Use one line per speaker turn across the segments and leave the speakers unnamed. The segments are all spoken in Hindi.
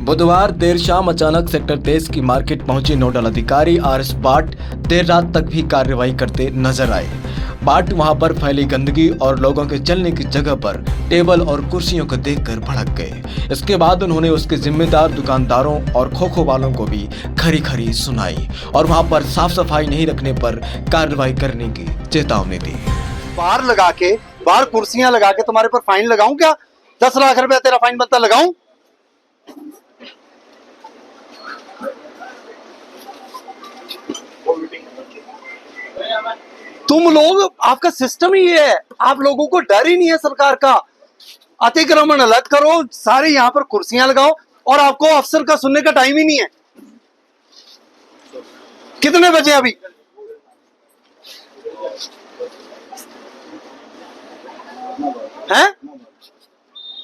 बुधवार देर शाम अचानक सेक्टर 23 की मार्केट पहुंचे नोडल अधिकारी आर.एस. बाट देर रात तक भी कार्रवाई करते नजर आए। बाट वहां पर फैली गंदगी और लोगों के चलने की जगह पर टेबल और कुर्सियों को देखकर भड़क गए। इसके बाद उन्होंने उसके जिम्मेदार दुकानदारों और खोखो वालों को भी खरी खरी सुनाई और वहां पर साफ सफाई नहीं रखने पर कार्रवाई करने की चेतावनी दी।
बाहर लगा के, बाहर कुर्सियां लगा के तुम्हारे पर फाइन लगाऊं क्या? 10 लाख रुपया तेरा फाइन बनता, लगाऊं? तुम लोग, आपका सिस्टम ही ये है, आप लोगों को डर ही नहीं है सरकार का। अतिक्रमण अलग करो, सारे यहां पर कुर्सियां लगाओ और आपको अफसर का सुनने का टाइम ही नहीं है। कितने बजे अभी? हैं?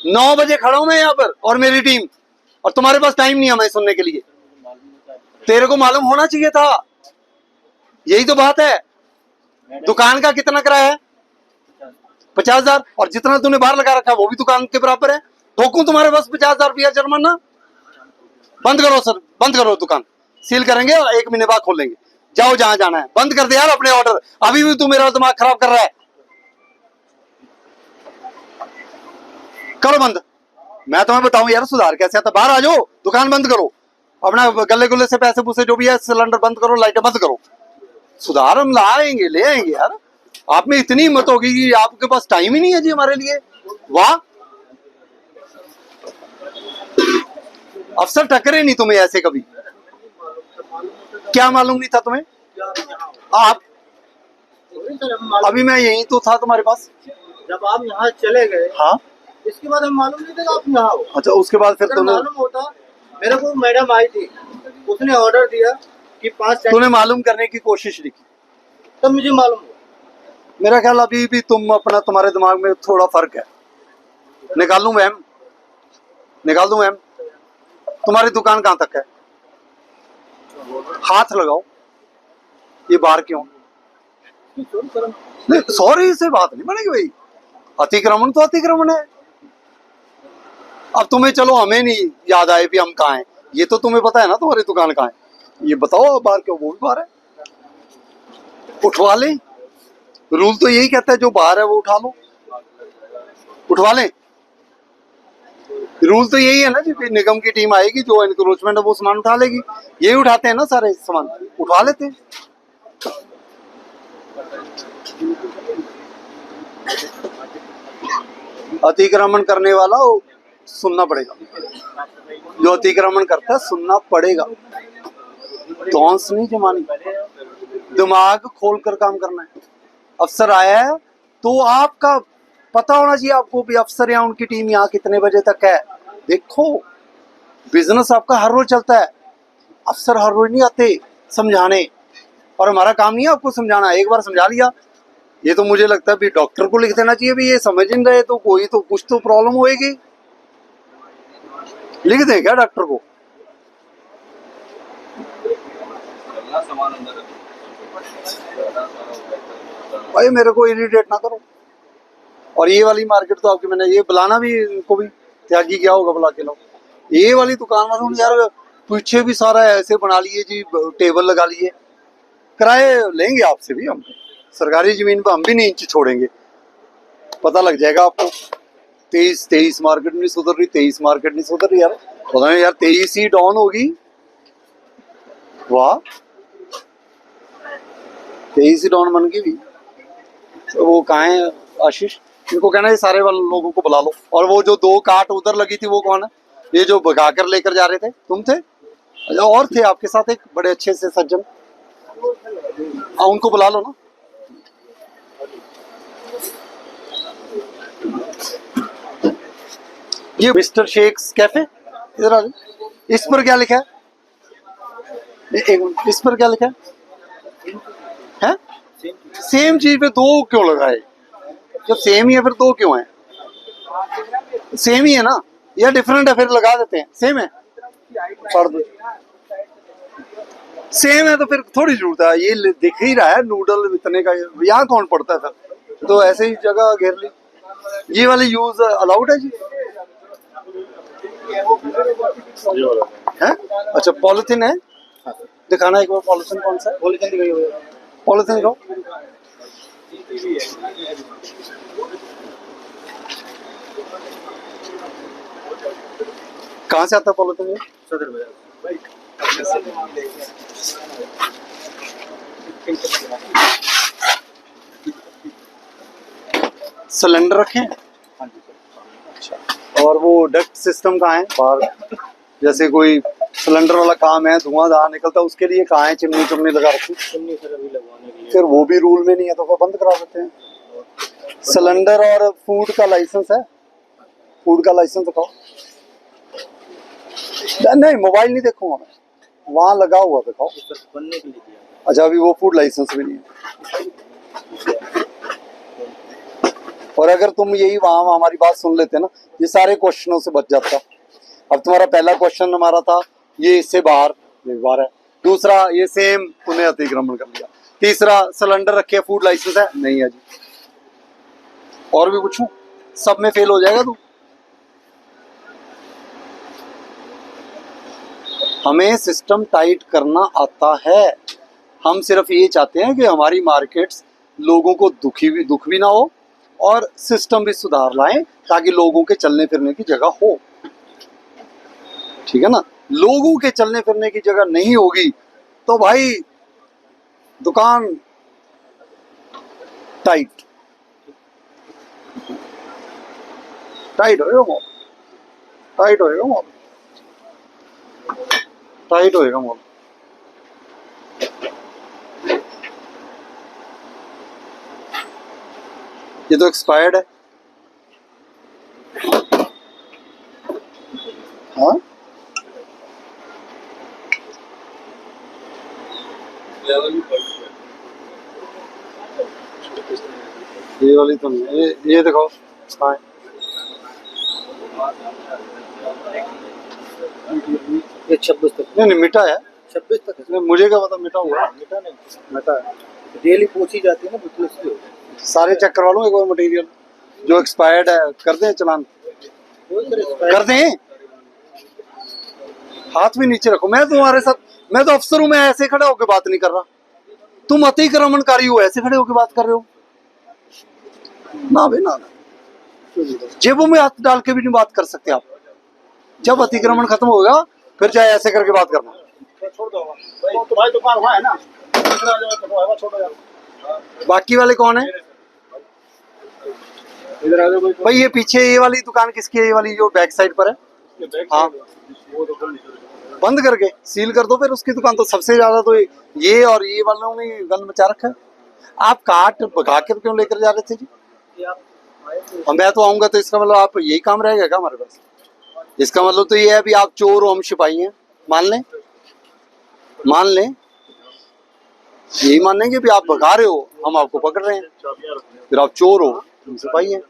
9 बजे खड़ा हूं मैं यहां पर और मेरी टीम, और तुम्हारे पास टाइम नहीं है हमें सुनने के लिए। तेरे को मालूम होना चाहिए था, यही तो बात है। दुकान का कितना किराया है? 50,000, और जितना तूने बाहर लगा रखा है वो भी दुकान के बराबर है। ठोकूं तुम्हारे पास 50,000 रुपया जुर्माना? बंद करो सर, बंद करो, दुकान सील करेंगे और 1 महीने बाद खोलेंगे। जाओ जहां जाना है, बंद कर दे यार अपने ऑर्डर। अभी भी तू मेरा दिमाग खराब कर रहा है। करो बंद। मैं तुम्हें बताऊं यार सुधार कैसे आता। बाहर आ जाओ, दुकान बंद करो, अपना गले गुल्ले से पैसे पूसे जो भी है सिलेंडर बंद करो, लाइटें बंद करो। सुधार हम लाएंगे, ले आएंगे यार। आप में इतनी हिम्मत होगी कि आपके पास टाइम ही नहीं है जी हमारे लिए। वाह, अफसर टकरे नहीं तुम्हें ऐसे कभी? क्या मालूम नहीं था तुम्हें? आप अभी मैं यही तो था तुम्हारे पास
जब आप यहाँ चले गए।
हाँ,
इसके बाद हमें मालूम नहीं था कि आप यहाँ हो।
अच्छा, उसके बाद फिर
अगर मालूम होता, मेरे को मैडम आई थी, उसने ऑर्डर दिया कि 5
तूने मालूम करने की कोशिश नहीं की,
तब मुझे मालूम हुआ।
मेरा ख्याल अभी भी तुम अपना, तुम्हारे दिमाग में थोड़ा फर्क है। निकाल दूं मैम, निकाल दूं मैम? तुम्हारी दुकान कहाँ तक है? हाथ लगाओ। ये बाहर क्यों? नहीं, सॉरी से बात नहीं बनेगी भाई। अतिक्रमण तो अतिक्रमण है। अब तुम्हें, चलो हमें नहीं याद आए भी हम कहाँ हैं, ये तो तुम्हें पता है ना तुम्हारी दुकान कहाँ है। ये बताओ बाहर क्यों? वो भी बाहर है, उठवा लें। रूल तो यही कहता है जो बाहर है वो उठा लो, उठवा लें। रूल तो यही है ना जी, निगम की टीम आएगी, जो एनक्रोचमेंट है वो सामान उठा लेगी। यही उठाते हैं ना सारे सामान, उठवा लेते हैं। अतिक्रमण करने वाला वो सुनना पड़ेगा, जो अतिक्रमण करता है सुनना पड़ेगा। धौंस नहीं जमानी, दिमाग खोल कर काम करना है। अफसर आया है तो आपका पता होना चाहिए आपको भी अफसर या उनकी टीम यहाँ कितने बजे तक है। देखो, बिजनेस आपका हर रोज चलता है, अफसर हर रोज नहीं आते समझाने, और हमारा काम नहीं है आपको समझाना। एक बार समझा लिया, ये तो मुझे लगता है भी डॉक्टर को लिख देना चाहिए भी ये समझ नहीं रहे तो कोई तो कुछ तो प्रॉब्लम होएगी। लिख दें क्या डॉक्टर को? भाई मेरे को इरिटेट ना करो। और ये वाली मार्केट तो आपकी, मैंने ये बुलाना भी इनको भी त्यागी क्या होगा, बुला के लाओ। ये वाली दुकान वालों ने यार पीछे भी सारा ऐसे बना लिए जी, टेबल लगा लिए। किराए लेंगे आपसे भी हम, सरकारी जमीन पर हम भी नहीं इंच छोड़ेंगे। पता लग जाएगा आपको। 23 मार्केट नहीं सुधर रही, 23 मार्केट नहीं सुधर रही यार। पता नहीं यार, 23 ही डाउन होगी। वाह, 23 ही डाउन बन गई भी। तो वो कहाँ है आशीष? इनको कहना ये सारे वाले लोगों को बुला लो। और वो जो 2 काट उधर लगी थी वो कौन है? ये जो भगा कर लेकर जा रहे थे, तुम थे? अच्छा, और थे आपके साथ एक बड़े अच्छे से सज्जन, उनको बुला लो ना। ये मिस्टर शेख्स कैफे, इधर आ जाओ। इस पर क्या लिखा है? एक मिनट, इस पर क्या लिखा है? सेम चीज पे 2 क्यों लगाए? जब सेम ही है फिर 2 क्यों है? सेम ही है ना, या डिफरेंट है फिर लगा देते हैं? सेम है, पढ़ दो। सेम है तो फिर थोड़ी जरूरत है, ये दिख ही रहा है नूडल इतने का, यहाँ कौन पड़ता है फिर? तो ऐसे ही जगह घेर ली। ये वाली यूज अलाउड है जी? है? अच्छा पॉलिथीन है, दिखाना एक बार पॉलिथीन कौन सा है?
पॉलीथिन दिखाइए भैया।
पॉलिथीन को कहाँ से आता है पॉलिथीन?
सदर बाजार।
सिलेंडर रखे हैं?
हाँ जी सर।
अच्छा, और वो डक्ट सिस्टम कहाँ है बाहर? जैसे कोई सिलेंडर वाला काम है, धुआंधार निकलता है, उसके लिए कहाँ है चिमनी चुमनी लगा रखी?
चिमनी सर अभी लगवाने के लिए।
फिर वो भी रूल में नहीं है तो फिर बंद करा देते हैं। सिलेंडर और फूड का लाइसेंस है? फूड का लाइसेंस दिखाओ। नहीं मोबाइल नहीं देखूंगा मैं, वहाँ लगा हुआ दिखाओ।
सर बनने के लिए दिया।
अच्छा अभी वो फूड लाइसेंस भी नहीं है। और अगर तुम यही वहाँ हमारी बात सुन लेते ना, ये सारे क्वेश्चनों से बच जाता। अब तुम्हारा पहला क्वेश्चन हमारा था ये इससे बाहर बाहर है, दूसरा ये सेम तूने अतिक्रमण कर लिया, तीसरा सिलेंडर रखे फूड लाइसेंस है नहीं है जी। और भी पूछूं? सब में फेल हो जाएगा तू। हमें सिस्टम टाइट करना आता है, हम सिर्फ ये चाहते हैं कि हमारी मार्केट्स लोगों को दुख भी ना हो और सिस्टम भी सुधार लाएं ताकि लोगों के चलने फिरने की जगह हो। ठीक है ना? लोगों के चलने फिरने की जगह नहीं होगी तो भाई दुकान टाइट होएगा मॉल, टाइट होएगा मॉल, टाइट होएगा मॉल। ये तो एक्सपायर्ड है। हाँ ये वाली तो नहीं, ये दिखाओ। हाँ
ये 26 तक।
नहीं मिटा है।
26 तक है।
नहीं मुझे क्या पता मिटा हुआ है।
मिटा नहीं।
मिटा है।
डेली पूछी जाती है ना बिल्कुल इसलिए।
सारे चेक करवा लूँ एक बार मटेरियल जो एक्सपायर्ड है, कर दें चलान, कर दें। हाथ भी नीचे रखो। मैं तुम्हारे साथ, मैं तो अफसर हूं, मैं ऐसे खड़े होकर बात नहीं कर रहा। तुम अतिक्रमणकारी हो, ऐसे खड़े होकर बात कर रहे हो ना भाई ना। जेबों में हाथ डाल के भी नहीं बात कर सकते आप। जब अतिक्रमण खत्म होगा फिर चाहे ऐसे करके बात करना।
छोड़ दो तुम्हारी दुकान वहाँ है ना,
बाकी वाले कौन है?
इधर आ जाओ
भाई ये पीछे ये वाली दुकान किसकी है? ये वाली जो बैक साइड पर है। हाँ बंद करके सील कर दो फिर उसकी दुकान। तो सबसे ज्यादा तो ये और ये वालों ने गंद मचा रखा है। आप काट भगा कर क्यों लेकर जा रहे थे जी? अब मैं तो आऊंगा तो इसका मतलब आप यही काम रहेगा क्या हमारे पास? इसका मतलब तो ये है भी आप चोर हो, हम सिपाही हैं। मान लें यही मान लेंगे भी आप भगा रहे हो, हम आपको पकड़ रहे हैं, फिर आप चोर हो, हम सिपाही हैं।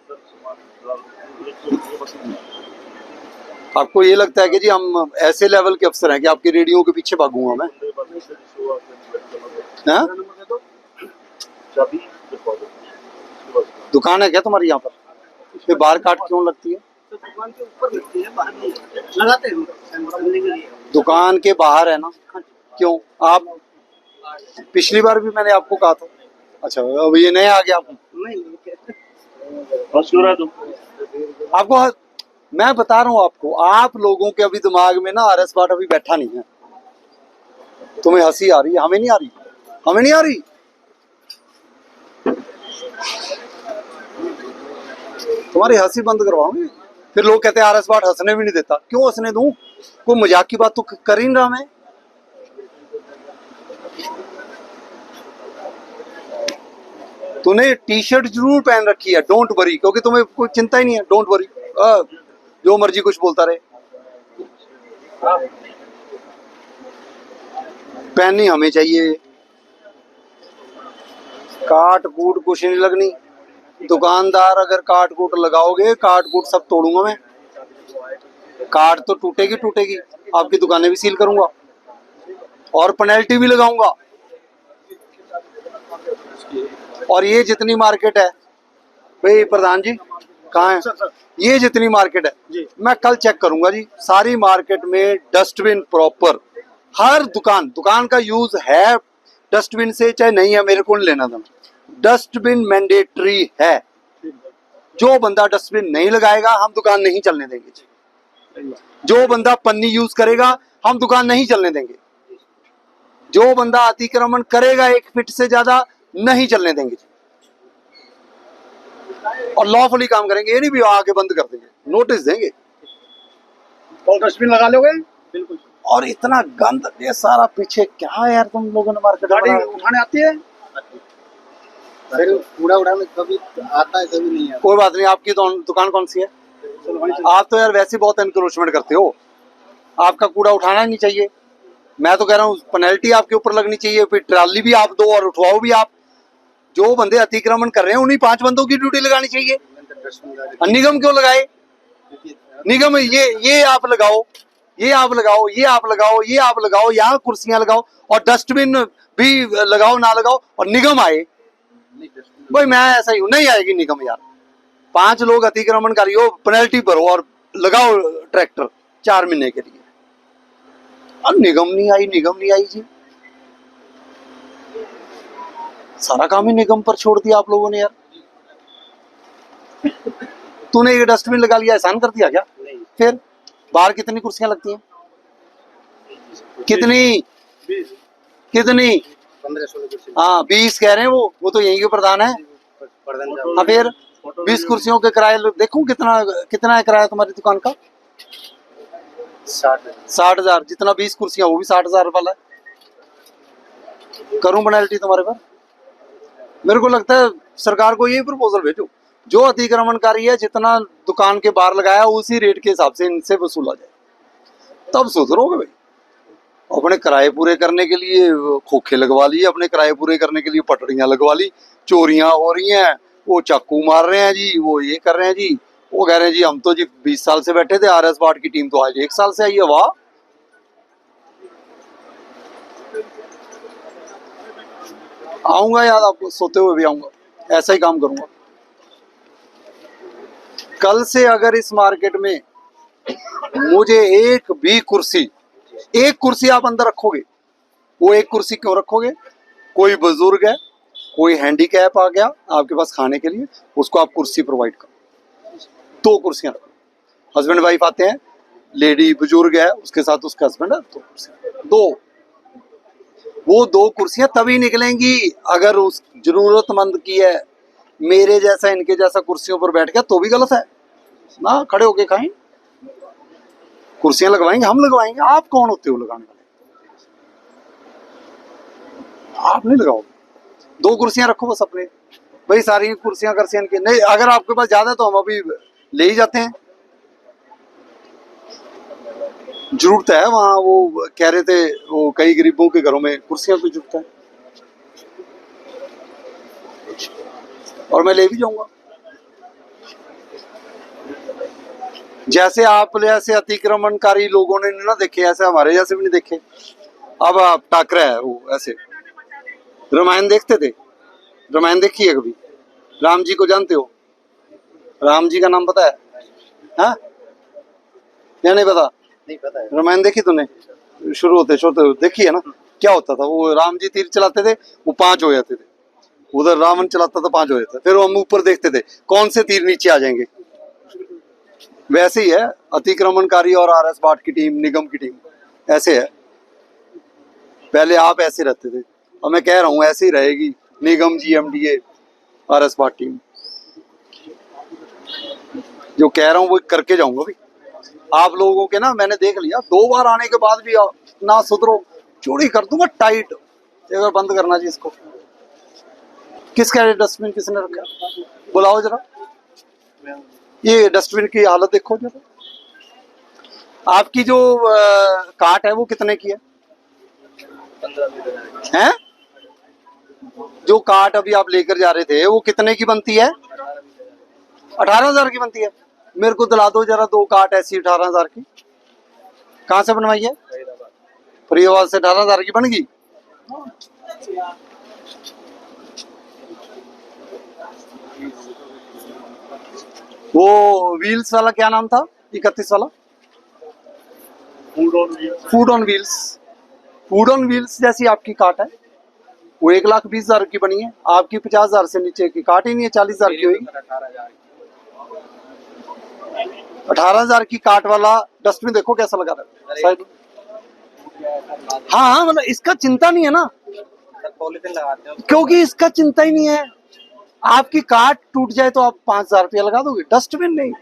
आपको ये लगता है कि जी हम ऐसे लेवल के अफसर हैं कि आपकी रेडियो के पीछे भागूंगा मैं? हाँ? दुकान है क्या तुम्हारी यहाँ पर? फिर बाहर काट क्यों लगती है?
दुकान के ऊपर लगती है, बाहर नहीं लगाते हैं।
दुकान के बाहर है ना? क्यों? आप पिछली बार भी मैंने आपको कहा था। अच्छा अब ये नया आ गया आपको? आपको मैं बता रहा हूँ आपको, आप लोगों के अभी दिमाग में ना RS बाट अभी बैठा नहीं है। तुम्हें हंसी आ रही है, हमें नहीं आ रही। हमें नहीं आ रही। तुम्हारी हंसी बंद करवाऊंगी। फिर लोग कहते हैं RS बाट हंसने भी नहीं देता। क्यों हंसने दूं? कोई मजाक की बात तो कर ही नहीं रहा मैं। तूने टी शर्ट जरूर पहन रखी है डोंट वरी, क्योंकि तुम्हें कोई चिंता ही नहीं है। डोंट वरी, जो मर्जी कुछ बोलता रहे। पहननी हमें चाहिए। काट कूट कुछ नहीं लगनी। दुकानदार अगर काट कूट लगाओगे, काट कूट सब तोड़ूंगा मैं। काट तो टूटेगी। आपकी दुकानें भी सील करूंगा और पेनल्टी भी लगाऊंगा। और ये जितनी मार्केट है भाई प्रधान जी, कहाँ है? ये जितनी मार्केट है
जी।
मैं कल चेक करूंगा जी, सारी मार्केट में डस्टबिन प्रॉपर, हर दुकान का यूज है डस्टबिन से, चाहे नहीं है मेरे को नहीं लेना था। डस्टबिन मैंडेटरी है। जो बंदा डस्टबिन नहीं लगाएगा हम दुकान नहीं चलने देंगे जी। जो बंदा पन्नी यूज करेगा हम दुकान नहीं चलने देंगे। जो बंदा अतिक्रमण करेगा 1 फीट से ज्यादा नहीं चलने देंगे जी। और लॉफुली काम करेंगे, ये नहीं भी आके बंद कर देंगे, नोटिस देंगे।
तो डस्टबिन लगा लोगे? बिल्कुल।
और इतना गंद ये सारा पीछे क्या है यार, तुम लोगों ने मार्केट
गाड़ी
में
उठाने आती है, फिर कूड़ा उठाने कभी आता है कभी नहीं आता।
कोई बात नहीं। आपकी दुकान कौन सी है? आप तो यार वैसे बहुत एनक्रोचमेंट करते हो, आपका कूड़ा उठाना नहीं चाहिए। मैं तो कह रहा हूँ पेनल्टी आपके ऊपर लगनी चाहिए, फिर ट्राली भी आप दो और उठवाओ भी आप। जो बंदे अतिक्रमण कर रहे हैं उन्हीं 5 बंदों की ड्यूटी लगानी चाहिए। निगम क्यों लगाए? निगम ये आप लगाओ, ये आप लगाओ, ये आप लगाओ, ये आप लगाओ, यहाँ कुर्सियां लगाओ और डस्टबिन भी लगाओ ना लगाओ और निगम आए। भाई मैं ऐसा ही हूं, नहीं आएगी निगम यार। 5 लोग अतिक्रमणकारी हो, पेनल्टी भरो और लगाओ ट्रैक्टर 4 महीने के लिए। और निगम नहीं आई जी। सारा काम ही निगम पर छोड़ दिया आप लोगों ने यार। तूने ये डस्टबिन लगा लिया, एहसान कर दिया क्या? फिर बाहर कितनी कुर्सियां लगती हैं? कितनी
15-16
हाँ 20 कह रहे हैं वो तो यहीं के प्रधान है। हाँ फिर 20 कुर्सियों के किराए देखूं कितना है किराया तुम्हारी दुकान का? 60,000। जितना 20 कुर्सियां वो भी 60,000 वाला है। करूं पेनल्टी तुम्हारे पर? मेरे को लगता है सरकार को यही प्रपोजल भेजो, जो अतिक्रमणकारी है जितना दुकान के बाहर लगाया उसी रेट के हिसाब से इनसे वसूला जाए, तब सुधरोगे भाई। अपने किराए पूरे करने के लिए खोखे लगवा लिए, अपने किराए पूरे करने के लिए पटड़ियां लगवा ली, चोरियां हो रही हैं, वो चाकू मार रहे हैं जी, वो ये कर रहे हैं जी, वो कह रहे हैं जी हम तो जी 20 साल से बैठे थे, आरएस बाट की टीम तो आज 1 साल से आई है। वाह, आऊंगा यार, आपको सोते हुए भी आऊंगा, ऐसा ही काम करूंगा। कल से अगर इस मार्केट में मुझे एक कुर्सी आप अंदर रखोगे, वो एक कुर्सी क्यों रखोगे? कोई बुजुर्ग है, कोई हैंडीकैप आ गया आपके पास खाने के लिए, उसको आप कुर्सी प्रोवाइड करो। 2 कुर्सियां रखो, हस्बैंड वाइफ आते हैं, लेडी बुजुर्ग है उसके साथ उसका हस्बैंड है, 2 कुर्सियां, 2। वो 2 कुर्सियां तभी निकलेंगी अगर उस जरूरतमंद की है। मेरे जैसा इनके जैसा कुर्सियों पर बैठ गया तो भी गलत है ना, खड़े होके खाएं। कुर्सियां लगवाएंगे हम, लगवाएंगे, आप कौन होते हो लगाने वाले? आप नहीं लगाओगे। 2 कुर्सियां रखो बस अपने, भाई सारी कुर्सियां कर्सियां के नहीं, अगर आपके पास ज्यादा तो हम अभी ले ही जाते हैं। जरूरत है वहां, वो कह रहे थे वो कई गरीबों के घरों में कुर्सियां की जरूरत है, और मैं ले भी जाऊंगा। जैसे आप जैसे अतिक्रमणकारी लोगों ने ना देखे, ऐसे हमारे जैसे भी नहीं देखे। अब आप टाकरा है वो ऐसे। रामायण देखते थे? रामायण देखी है कभी? राम जी को जानते हो? राम जी का नाम पता है? हाँ या नहीं पता?
नहीं पता है।
रामायण देखी तूने? शुरू होते देखी है ना? क्या होता था, वो राम जी तीर चलाते थे, वो 5 हो जाते थे, उधर रावण चलाता था 5 हो जाते थे, फिर हम ऊपर देखते थे कौन से तीर नीचे आ जाएंगे। वैसे ही है अतिक्रमणकारी और आरएस बाट की टीम, निगम की टीम ऐसे है। पहले आप ऐसे रहते थे, और मैं कह रहा हूं ऐसे ही रहेगी निगम, जीएमडीए, आरएस बाट टीम। जो कह रहा हूं वो करके जाऊंगा भाई। आप लोगों के ना मैंने देख लिया, 2 बार आने के बाद भी ना सुधरो, चोरी कर दूंगा टाइट। अगर बंद करना जी इसको। किसका डस्टबिन किसने रखा? बुलाओ जरा, ये डस्टबिन की हालत देखो जरा। आपकी जो काट है वो कितने की है?
15
हैं? जो काट अभी आप लेकर जा रहे थे वो कितने की बनती है? 18,000 की बनती है। मेरे को दिला दो जरा 2 काट ऐसी 18,000 की। कहाँ से बनवाई है? फरीदाबाद से 18,000 की बन गई। वो व्हील्स वाला क्या नाम था, 31 वाला, food on wheels. Food on wheels जैसी आपकी कार्ट है, वो 1,20,000 की बनी है। आपकी 50,000 से नीचे की कार्ट ही नहीं है, 40,000 की होगी। 18,000 की कार्ट वाला डस्टबिन देखो कैसा लगा रहा है शायद। हाँ मतलब इसका चिंता नहीं है ना,
पॉलिथीन लगाते हो
क्योंकि इसका चिंता ही नहीं है। आपकी कार्ट टूट जाए तो आप 5,000 रुपया लगा दोगे, डस्टबिन नहीं।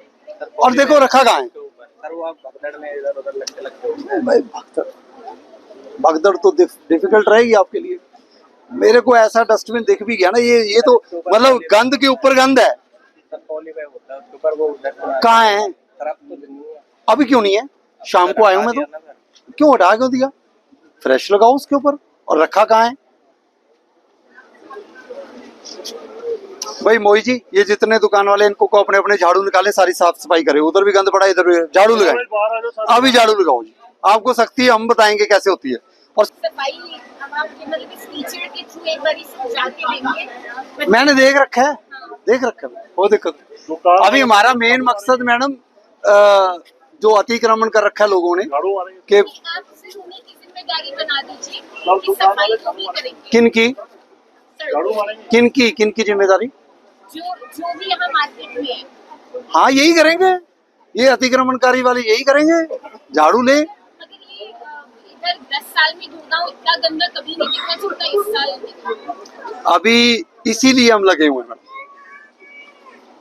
और देखो रखा कहाँ है
सर, वो आप भगदड़ में इधर उधर लगते हो।
भाई, भगदड़ तो डिफिकल्ट रहेगी आपके लिए। मेरे को ऐसा डस्टबिन दिख भी गया ना, ये तो मतलब गंद के ऊपर गंद है।
सर पॉली बैग होता है उसके ऊपर, वो
कहाँ है?
खराब तो नहीं है।
अभी क्यों नहीं है? शाम को आया हूं मैं तो, क्यों हटा क्यों दिया? फ्रेश लगाओ उसके ऊपर। और रखा कहाँ है? भाई मोई जी, ये जितने दुकान वाले इनको को अपने अपने झाड़ू निकाले, सारी साफ सफाई करे। उधर भी गंद पड़ा, इधर भी झाड़ू लगाए। अभी झाड़ू लगाओ जी, आपको सख्ती है, हम बताएंगे कैसे होती है। और
सफाई हम आपके मतलब इस टीचर के थ्रू एक बार समझा के देंगे।
मैंने देख रखा है, देख रखा है, वो दिक्कत नहीं। अभी हमारा मेन मकसद मैडम जो अतिक्रमण कर रखा है लोगों ने कि
आप सिर्फ उन्हीं की जिम्मेदारी बना दीजिए कि सफाई तो नहीं करेंगे।
किनकी
सड़कों
किनकी किनकी जिम्मेदारी?
जो भी यहाँ मार्केट में है।
हाँ यही करेंगे, ये अतिक्रमणकारी वाले यही करेंगे, झाड़ू ले।
मगर ये इधर 10 साल में गुड़गांव इतना गंदा कभी नहीं दिखा जितना इस साल दिखा।
अभी इसीलिए हम लगे हुए हैं।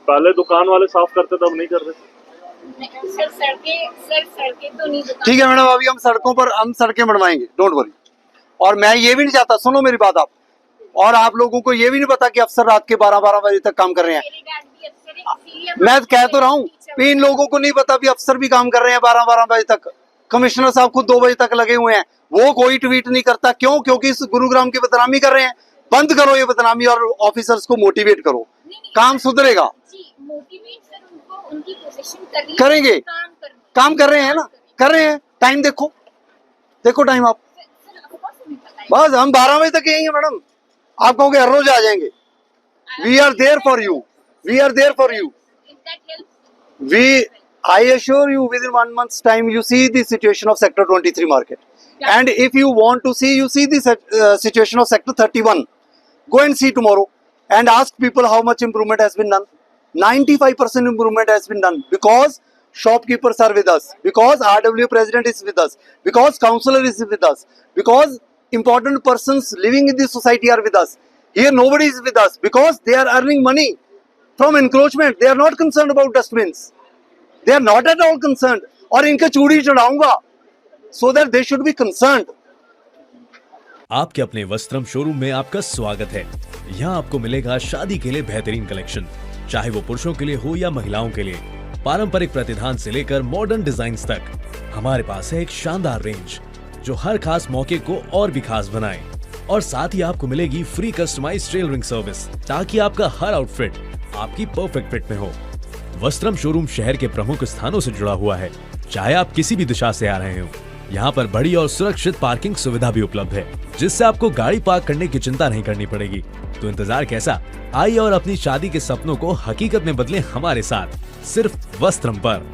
पहले दुकान वाले साफ करते तब नहीं कर रहे।
सर सड़कें तो नहीं दुकान।
ठीक है मैडम, अभी हम सड़कें बनवाएंगे, डोंट वरी। और मैं ये भी नहीं चाहता, सुनो मेरी बात आप, और आप लोगों को ये भी नहीं पता कि अफसर रात के 12-12 बजे तक काम कर रहे हैं।
मेरे डैड भी अफसर है, इसीलिए
मैं कह तो रहा हूँ, इन लोगों को नहीं पता भी अफसर भी काम कर रहे हैं 12-12 बजे तक। कमिश्नर साहब खुद 2 बजे तक लगे हुए हैं, वो कोई ट्वीट नहीं करता। क्यों? क्योंकि इस गुरुग्राम की बदनामी कर रहे हैं। बंद करो ये बदनामी और ऑफिसर्स को मोटिवेट करो, काम सुधरेगा।
जी मोटिवेट सर उनको उनकी पोजीशन करनी है,
करेंगे, काम कर रहे हैं ना, कर रहे हैं। टाइम देखो, देखो टाइम आप,
सर आपको नहीं पता है।
बस हम 12 बजे तक यही है मैडम। आप कहोगे हर रोज आ जाएंगे, we are there for you, we are there for you.
If that helps,
I assure you, within 1 month's time, you see the situation of Sector 23 market.
Yeah.
And if you want to see, you see the situation of Sector 31. Go and see tomorrow and ask people how much improvement has been done. 95% improvement has been done because shopkeepers are with us, because RW president is with us, because councillor is with us, because important persons living in the society are with us. Here nobody is with us because they are earning money from encroachment. They are not concerned about dustbins. They are not at all concerned. और इनके चूड़ी चढ़ाऊंगा so that they should be concerned.
आपके अपने वस्त्रम शोरूम में आपका स्वागत है। यहाँ आपको मिलेगा शादी के लिए बेहतरीन कलेक्शन, चाहे वो पुरुषों के लिए हो या महिलाओं के लिए। पारंपरिक प्रतिधान से लेकर मॉडर्न डिजाइन तक हमारे पास है एक शानदार रेंज जो हर खास मौके को और भी खास बनाए। और साथ ही आपको मिलेगी फ्री कस्टमाइज्ड टेलरिंग सर्विस, ताकि आपका हर आउटफिट आपकी परफेक्ट फिट में हो। वस्त्रम शोरूम शहर के प्रमुख स्थानों से जुड़ा हुआ है, चाहे आप किसी भी दिशा से आ रहे हो। यहाँ पर बड़ी और सुरक्षित पार्किंग सुविधा भी उपलब्ध है, जिससे आपको गाड़ी पार्क करने की चिंता नहीं करनी पड़ेगी। तो इंतजार कैसा, आइए और अपनी शादी के सपनों को हकीकत में बदलें हमारे साथ, सिर्फ वस्त्रम पर।